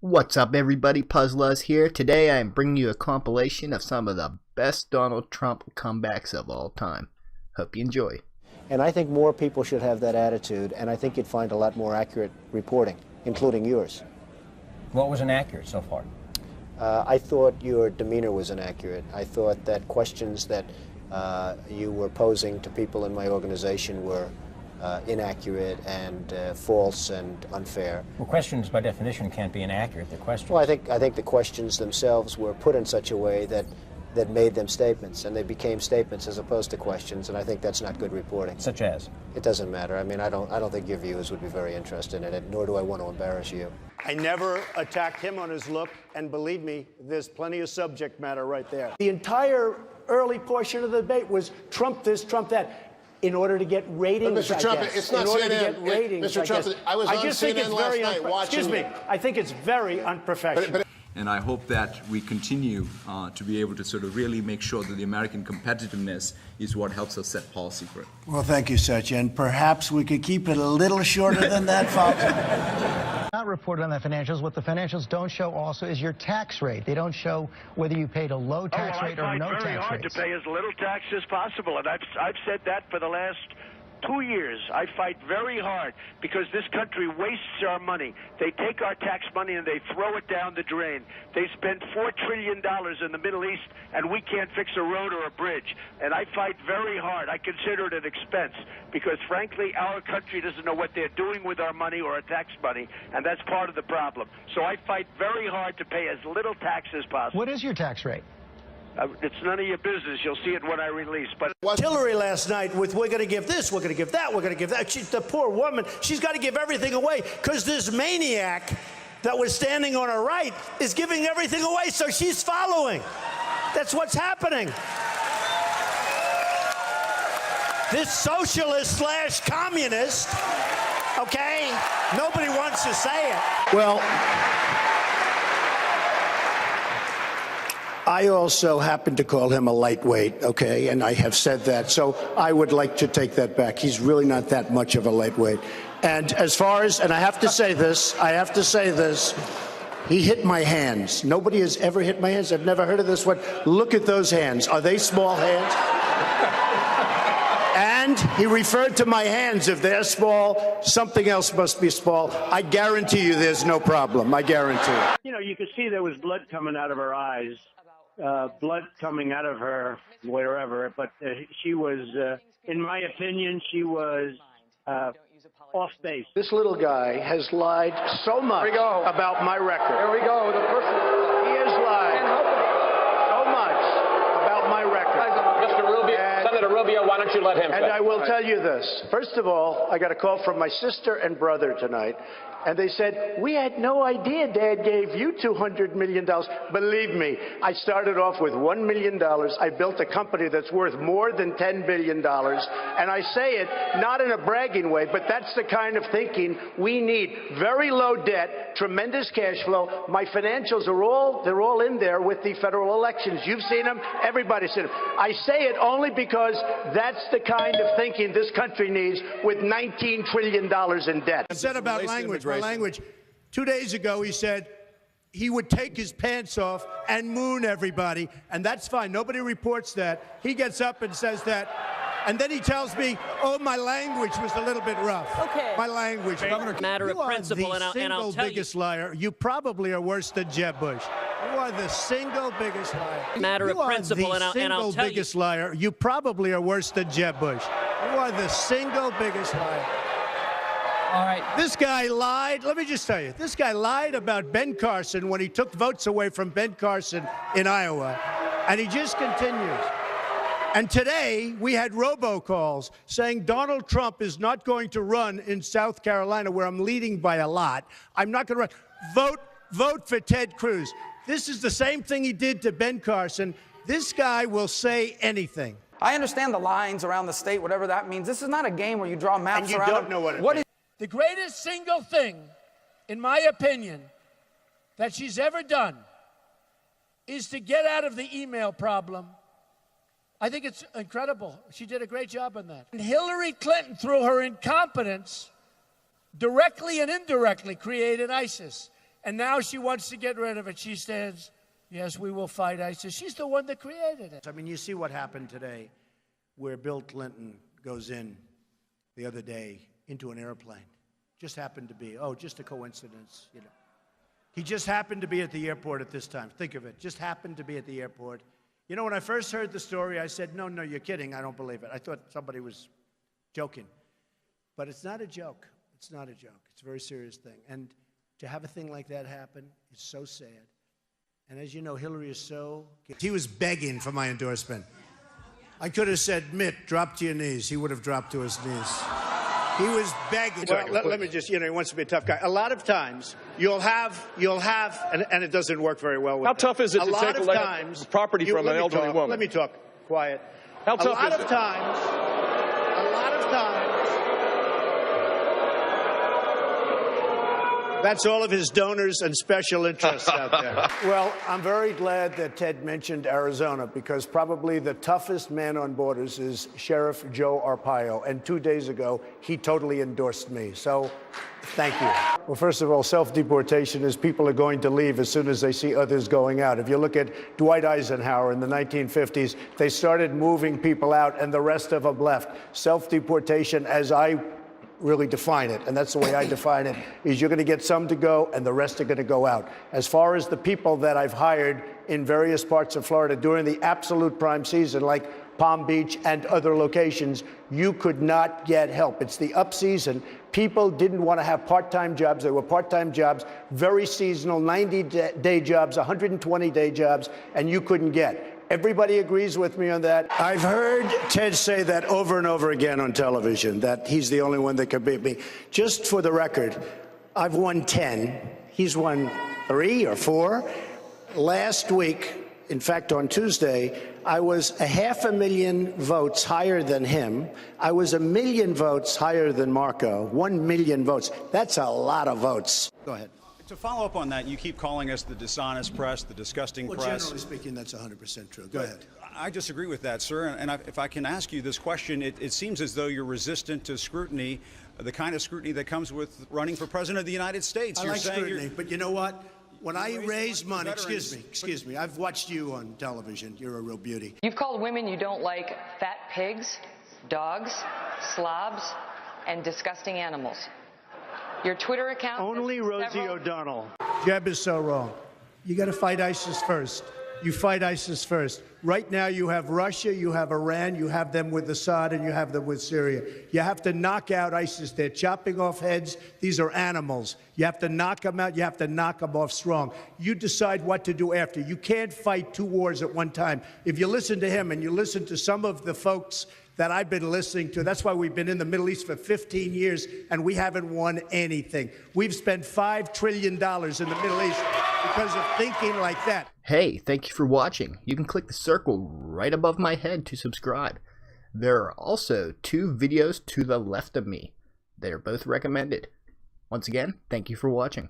What's up, everybody? Puzzlers here. Today I am bringing you a compilation of some of the best Donald Trump comebacks of all time. Hope you enjoy. And I think more people should have that attitude, and I think you'd find a lot more accurate reporting, including yours. What was inaccurate so far? I thought your demeanor was inaccurate. I thought that questions that you were posing to people in my organization were inaccurate and false and unfair. Well, questions by definition can't be inaccurate. They're questions. Well, I think the questions themselves were put in such a way that made them statements, and they became statements as opposed to questions, and I think that's not good reporting. Such as? It doesn't matter. I mean, I don't think your viewers would be very interested in it, nor do I want to embarrass you. I never attacked him on his look, and believe me, there's plenty of subject matter right there. The entire early portion of the debate was Trump this, Trump that, in order to get ratings, Mr. Trump, it's not in order CNN. to get ratings, Mr. Trump, I was on CNN last night watching. Excuse me. I think it's very unprofessional. And I hope that we continue to be able to sort of really make sure that the American competitiveness is what helps us set policy for it. Well, thank you, Sachin. Perhaps we could keep it a little shorter than that, Fauci. Not reported on the financials. What the financials don't show also is your tax rate. They don't show whether you paid a low tax rate or no tax rate. I find very hard to pay as little tax as possible, and I've said that for the last 2 years. I fight very hard because this country wastes our money. They take our tax money and they throw it down the drain. They spend $4 trillion in the Middle East, and we can't fix a road or a bridge. And I fight very hard. I consider it an expense because, frankly, our country doesn't know what they're doing with our money or our tax money, and that's part of the problem. So I fight very hard to pay as little tax as possible. What is your tax rate? It's none of your business. You'll see it when I release. But Hillary last night with we're going to give this, we're going to give that, we're going to give that. The poor woman, she's got to give everything away because this maniac that was standing on her right is giving everything away, so she's following. That's what's happening. This socialist slash communist, okay? Nobody wants to say it. Well, I also happen to call him a lightweight, okay, and I have said that, so I would like to take that back. He's really not that much of a lightweight. And as far as, and I have to say this, he hit my hands. Nobody has ever hit my hands. I've never heard of this one. Look at those hands. Are they small hands? And he referred to my hands. If they're small, something else must be small. I guarantee you there's no problem. I guarantee it. you know, you could see there was blood coming out of her eyes. Blood coming out of her wherever, but she was, in my opinion, she was off base. This little guy has lied so much about my record. Here we go. He has lied so much about my record. Mr. Rubio, Senator Rubio, why don't you let him And I will tell you this. First of all, I got a call from my sister and brother tonight, and they said, we had no idea Dad gave you $200 million. Believe me, I started off with $1 million. I built a company that's worth more than $10 billion. And I say it not in a bragging way, but that's the kind of thinking we need. Very low debt, tremendous cash flow. My financials are they're all in there with the federal elections. You've seen them. Everybody's seen them. I say it only because that's the kind of thinking this country needs with $19 trillion in debt. Said about language. 2 days ago, he said he would take his pants off and moon everybody, and that's fine. Nobody reports that. He gets up and says that, and then he tells me, oh, my language was a little bit rough. Okay. My language. Governor, matter of principle, and I'll tell you. You are the single biggest liar. You probably are worse than Jeb Bush. You are the single biggest liar. Matter of principle, and I'll tell you. You are the single biggest liar. You probably are worse than Jeb Bush. You are the single biggest liar. All right. This guy lied. Let me just tell you, this guy lied about Ben Carson when he took votes away from Ben Carson in Iowa, and he just continues. And today, we had robocalls saying Donald Trump is not going to run in South Carolina, where I'm leading by a lot. I'm not going to run. Vote for Ted Cruz. This is the same thing he did to Ben Carson. This guy will say anything. I understand the lines around the state, whatever that means. This is not a game where you draw maps and you around. Don't know what it means. The greatest single thing, in my opinion, that she's ever done is to get out of the email problem. I think it's incredible. She did a great job on that. And Hillary Clinton, through her incompetence, directly and indirectly created ISIS. And now she wants to get rid of it. She says, yes, we will fight ISIS. She's the one that created it. I mean, you see what happened today where Bill Clinton goes in the other day into an airplane. Just happened to be, just a coincidence, you know. He just happened to be at the airport at this time. Think of it. Just happened to be at the airport. You know, when I first heard the story, I said, no, you're kidding. I don't believe it. I thought somebody was joking. But it's not a joke. It's not a joke. It's a very serious thing. And to have a thing like that happen is so sad. And as you know, Hillary is so... He was begging for my endorsement. I could have said, Mitt, drop to your knees. He would have dropped to his knees. He was begging. Well, let me just, he wants to be a tough guy. A lot of times, you'll have, and it doesn't work very well with How tough is it to take property from an elderly woman? Let me talk. Quiet. How tough is it? A lot of times, that's all of his donors and special interests out there. Well, I'm very glad that Ted mentioned Arizona because probably the toughest man on borders is Sheriff Joe Arpaio. And 2 days ago, he totally endorsed me. So thank you. Well, first of all, self-deportation is people are going to leave as soon as they see others going out. If you look at Dwight Eisenhower in the 1950s, they started moving people out and the rest of them left. Self-deportation, as I really define it, and that's the way I define it, is you're going to get some to go and the rest are going to go out. As far as the people that I've hired in various parts of Florida during the absolute prime season, like Palm Beach and other locations, you could not get help. It's the up season. People didn't want to have part-time jobs. They were part-time jobs, very seasonal, 90-day jobs, 120-day jobs, and you couldn't get. Everybody agrees with me on that. I've heard Ted say that over and over again on television, that he's the only one that could beat me. Just for the record, I've won 10. He's won 3 or 4. Last week, in fact, on Tuesday, I was 500,000 votes higher than him. I was 1 million votes higher than Marco. 1 million votes. That's a lot of votes. Go ahead. To follow up on that, you keep calling us the dishonest press, the disgusting press. Well, generally speaking, that's 100% true. Go ahead. I disagree with that, sir. And if I can ask you this question, it seems as though you're resistant to scrutiny, the kind of scrutiny that comes with running for president of the United States. I like scrutiny, but you know what? When I raise money, excuse me, I've watched you on television. You're a real beauty. You've called women you don't like fat pigs, dogs, slobs, and disgusting animals. Your Twitter account... Only Rosie O'Donnell. Jeb is so wrong. You got to fight ISIS first. You fight ISIS first. Right now you have Russia, you have Iran, you have them with Assad, and you have them with Syria. You have to knock out ISIS. They're chopping off heads. These are animals. You have to knock them out. You have to knock them off strong. You decide what to do after. You can't fight 2 wars at one time. If you listen to him and you listen to some of the folks that I've been listening to. That's why we've been in the Middle East for 15 years, and we haven't won anything. We've spent $5 trillion in the Middle East because of thinking like that. Hey, thank you for watching. You can click the circle right above my head to subscribe. There are also 2 videos to the left of me. They are both recommended. Once again, thank you for watching.